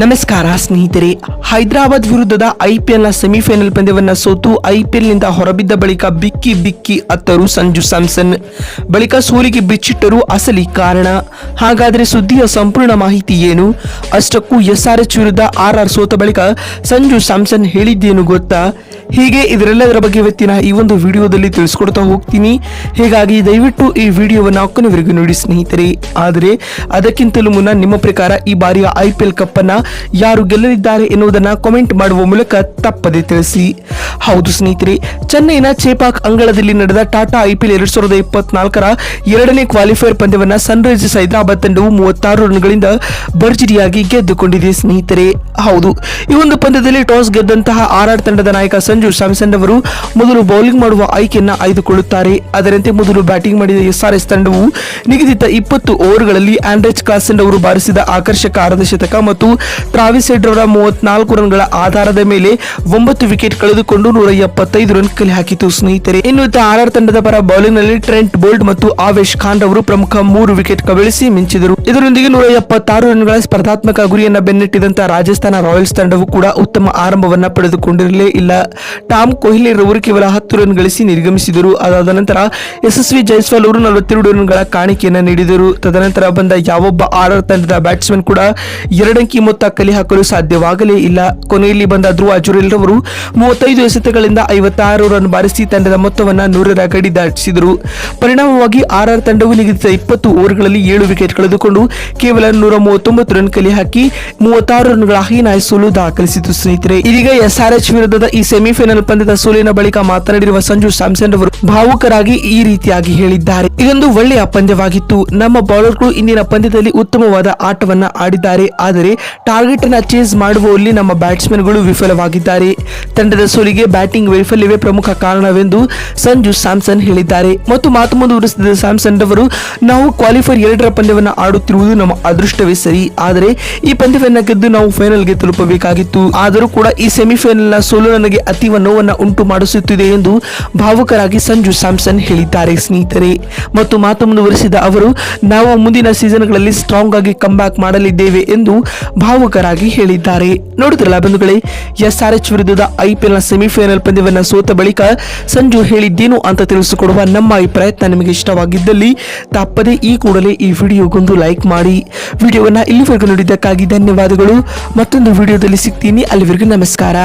ನಮಸ್ಕಾರ ಸ್ನೇಹಿತರೆ. ಹೈದರಾಬಾದ್ ವಿರುದ್ಧದ ಐಪಿಎಲ್ನ ಸೆಮಿಫೈನಲ್ ಪಂದ್ಯವನ್ನ ಸೋತು ಐಪಿಎಲ್ನಿಂದ ಹೊರಬಿದ್ದ ಬಳಿಕ ಬಿಕ್ಕಿ ಅತ್ತರು ಸಂಜು ಸ್ಯಾಮ್ಸನ್. ಬಳಿಕ ಸೋಲಿಗೆ ಬಿಚ್ಚಿಟ್ಟರು ಅಸಲಿ ಕಾರಣ. ಹಾಗಾದರೆ ಸುದ್ದಿಯ ಸಂಪೂರ್ಣ ಮಾಹಿತಿ ಏನು? ಅಷ್ಟಕ್ಕೂ ಎಸ್ಆರ್ಎಚ್ ವಿರುದ್ಧ ಆರ್ಆರ್ ಸೋತ ಬಳಿಕ ಸಂಜು ಸ್ಯಾಮ್ಸನ್ ಹೇಳಿದ್ದೇನು ಗೊತ್ತಾ? ಹೀಗೆ ಇದರೆಲ್ಲದರ ಬಗ್ಗೆ ಇವತ್ತಿನ ಈ ಒಂದು ವಿಡಿಯೋದಲ್ಲಿ ತಿಳಿಸ್ಕೊಡ್ತಾ ಹೋಗ್ತೀನಿ. ಹೀಗಾಗಿ ದಯವಿಟ್ಟು ಈ ವಿಡಿಯೋವನ್ನು ಕೊನೆವರೆಗೂ ನೋಡಿ ಸ್ನೇಹಿತರೆ. ಆದರೆ ಅದಕ್ಕಿಂತಲೂ ಮುನ್ನ ನಿಮ್ಮ ಪ್ರಕಾರ ಈ ಬಾರಿಯ ಐಪಿಎಲ್ ಕಪ್ ಅನ್ನ ಯಾರು ಗೆಲ್ಲಲಿದ್ದಾರೆ ಎನ್ನುವುದನ್ನ ಕಾಮೆಂಟ್ ಮಾಡುವ ಮೂಲಕ ತಪ್ಪದೆ ತಿಳಿಸಿ. ಹೌದು ಸ್ನೇಹಿತರೆ, ಚೆನ್ನೈನ ಚೇಪಾಕ್ ಅಂಗಳದಲ್ಲಿ ನಡೆದ ಟಾಟಾ ಐಪಿಎಲ್ 2024ರ ಎರಡನೇ ಕ್ವಾಲಿಫೈಯರ್ ಪಂದ್ಯವನ್ನ ಸನ್ರೈಸರ್ಸ್ ಹೈದರಾಬಾದ್ ತಂಡವು 36 ರನ್ಗಳಿಂದ ಭರ್ಜರಿಯಾಗಿ ಗೆದ್ದುಕೊಂಡಿದೆ ಸ್ನೇಹಿತರೆ. ಹೌದು, ಈ ಒಂದು ಪಂದ್ಯದಲ್ಲಿ ಟಾಸ್ ಗೆದ್ದಂತಹ ಆರ್ಆರ್ ತಂಡದ ನಾಯಕ ಸಂಜು ಸ್ಯಾಮ್ಸನ್ ಅವರು ಮೊದಲು ಬೌಲಿಂಗ್ ಮಾಡುವ ಆಯ್ಕೆಯನ್ನ ಆಯ್ದುಕೊಳ್ಳುತ್ತಾರೆ. ಅದರಂತೆ ಮೊದಲು ಬ್ಯಾಟಿಂಗ್ ಮಾಡಿದ ಎಸ್ಆರ್ಎಚ್ ತಂಡವು ನಿಗದಿತ 20 ಓವರ್ಗಳಲ್ಲಿ ಆಂಡ್ರೆಚ್ ಕ್ಲಾಸೆನ್ ಅವರು ಬಾರಿಸಿದ ಆಕರ್ಷಕ ಅರ್ಧ ಶತಕ ಮತ್ತು ಟ್ರಾವಿಸ್ ಹೆಡ್ ಅವರ 34 ರನ್ಗಳ ಆಧಾರದ ಮೇಲೆ 9 ವಿಕೆಟ್ ಕಳೆದುಕೊಂಡು 175 ರನ್ ಕಲೆ ಹಾಕಿತು ಸ್ನೇಹಿತರೆ. ಇನ್ನು ಆರ್ಆರ್ ತಂಡದ ಪರ ಬೌಲಿಂಗ್ ನಲ್ಲಿ ಟ್ರೆಂಟ್ ಬೋಲ್ಟ್ ಮತ್ತು ಆವೇಶ್ ಖಾನ್ ಅವರು ಪ್ರಮುಖ 3 ವಿಕೆಟ್ ಕಬಳಿಸಿ ಮಿಂಚಿದರು. ಇದರೊಂದಿಗೆ 176 ರನ್ಗಳ ಸ್ಪರ್ಧಾತ್ಮಕ ಗುರಿಯನ್ನ ಬೆನ್ನಟ್ಟಿದಂತಹ ರಾಜಸ್ಥಾನ ರಾಯಲ್ಸ್ ತಂಡವು ಕೂಡ ಉತ್ತಮ ಆರಂಭವನ್ನ ಪಡೆದುಕೊಂಡಿರಲೇ ಇಲ್ಲ. ಟಾಮ್ ಕೊಹ್ಲಿ ರವರು ಕೇವಲ 10 ರನ್ ಗಳಿಸಿ ನಿರ್ಗಮಿಸಿದರು. ಅದಾದ ನಂತರ ಯಶಸ್ವಿ ಜೈಸ್ವಾಲ್ ಅವರು 42 ರನ್ಗಳ ಕಾಣಿಕೆಯನ್ನ ನೀಡಿದರು. ತದನಂತರ ಬಂದ ಯಾವೊಬ್ಬ ಆರ್ಆರ್ ತಂಡದ ಬ್ಯಾಟ್ಸ್ಮನ್ ಕೂಡ 2 ಅಂಕಿ ಮೊತ್ತ ಕಲೆ ಹಾಕಲು ಸಾಧ್ಯವಾಗಲೇ ಇಲ್ಲ. ಕೊನೆಯಲ್ಲಿ ಬಂದ ಧ್ರುವ ಜುರೇಲ್ ರವರು 35 ಎಸೆತಗಳಿಂದ 56 ರನ್ ಬಾರಿಸಿ ತಂಡದ ಮೊತ್ತವನ್ನ 100ರ ಗಡಿ ದಾಟಿಸಿದರು. ಪರಿಣಾಮವಾಗಿ ಆರ್ಆರ್ ತಂಡವು ನಿಗದಿತ 20 ಓವರ್ಗಳಲ್ಲಿ 7 ವಿಕೆಟ್ ಕಳೆದುಕೊಂಡು ಕೇವಲ 139 ರನ್ ಕಲೆ ಹಾಕಿ 36 ರನ್ಗಳ ಹೀನಾಯ ಸೋಲು ದಾಖಲಿಸಿತು ಸ್ನೇಹಿತರೆ. ಇದೀಗ ಎಸ್ಆರ್ಎಚ್ ವಿರುದ್ಧದ ಈ ಸೆಮಿಫೈನಲ್ ಪಂದ್ಯದ ಸೋಲಿನ ಬಳಿಕ ಮಾತನಾಡಿರುವ ಸಂಜು ಸ್ಯಾಮ್ಸನ್ ಅವರು ಭಾವುಕರಾಗಿ ಈ ರೀತಿಯಾಗಿ ಹೇಳಿದ್ದಾರೆ. ಇದೊಂದು ಒಳ್ಳೆಯ ಪಂದ್ಯವಾಗಿತ್ತು. ನಮ್ಮ ಬೌಲರ್ಗಳು ಇಂದಿನ ಪಂದ್ಯದಲ್ಲಿ ಉತ್ತಮವಾದ ಆಟವನ್ನ ಆಡಿದ್ದಾರೆ. ಆದರೆ ಟಾರ್ಗೆಟ್ ಅನ್ನ ಚೇಸ್ ಮಾಡುವಲ್ಲಿ ನಮ್ಮ ಬ್ಯಾಟ್ಸ್ಮನ್ ಗಳು ವಿಫಲವಾಗಿದ್ದಾರೆ. ತಂಡದ ಸೋಲಿಗೆ ಬ್ಯಾಟಿಂಗ್ ವೈಫಲ್ಯವೇ ಪ್ರಮುಖ ಕಾರಣವೆಂದು ಸಂಜು ಸ್ಯಾಮ್ಸನ್ ಹೇಳಿದ್ದಾರೆ. ಮತ್ತು ಮಾತು ಮುಂದುವರಿಸಿದ ಸ್ಯಾಮ್ಸನ್ ಅವರು, ನಾವು ಕ್ವಾಲಿಫೈರ್ 2ರ ಪಂದ್ಯವನ್ನ ಆಡುತ್ತಿರುವುದು ನಮ್ಮ ಅದೃಷ್ಟವೇ ಸರಿ. ಆದರೆ ಈ ಪಂದ್ಯವನ್ನ ಗೆದ್ದು ನಾವು ಫೈನಲ್ಗೆ ತಲುಪಬೇಕಾಗಿತ್ತು. ಆದರೂ ಕೂಡ ಈ ಸೆಮಿಫೈನಲ್ ನ ಸೋಲು ನನಗೆ ಅತೀವ ನೋವನ್ನ ಉಂಟು ಮಾಡಿಸುತ್ತಿದೆ ಎಂದು ಭಾವುಕರಾಗಿ ಸಂಜು ಸ್ಯಾಮ್ಸನ್ ಹೇಳಿದ್ದಾರೆ ಸ್ನೇಹಿತರೆ. ಮತ್ತು ಮಾತು ಮುಂದುವರಿಸಿದ ಅವರು, ನಾವು ಮುಂದಿನ ಸೀಸನ್ಗಳಲ್ಲಿ ಸ್ಟ್ರಾಂಗ್ ಆಗಿ ಕಮ್ ಬ್ಯಾಕ್ ಮಾಡಲಿದ್ದೇವೆ ಎಂದು ಭಾವುಕರಾಗಿ ಹೇಳಿದ್ದಾರೆ. ನೋಡಿದ್ರಲ್ಲ ಬಂಧುಗಳೇ, ಎಸ್ಆರ್ಎಚ್ ವಿರುದ್ಧದ ಐಪಿಎಲ್ ನ ಸೆಮಿಫೈನಲ್ ಪಂದ್ಯವನ್ನ ಸೋತ ಬಳಿಕ ಸಂಜು ಹೇಳಿದ್ದೇನು ಅಂತ ತಿಳಿಸಿಕೊಡುವ ನಮ್ಮ ಈ ಪ್ರಯತ್ನ ನಿಮಗೆ ಇಷ್ಟವಾಗಿದ್ದಲ್ಲಿ ತಪ್ಪದೆ ಈ ಕೂಡಲೇ ಈ ವಿಡಿಯೋಗೊಂದು ಲೈಕ್ ಮಾಡಿ. ವಿಡಿಯೋವನ್ನ ಇಲ್ಲಿವರೆಗೂ ನೋಡಿದ್ದಕ್ಕಾಗಿ ಧನ್ಯವಾದಗಳು. ಮತ್ತೊಂದು ವಿಡಿಯೋದಲ್ಲಿ ಸಿಗ್ತೀನಿ. ಅಲ್ಲಿವರೆಗೂ ನಮಸ್ಕಾರ.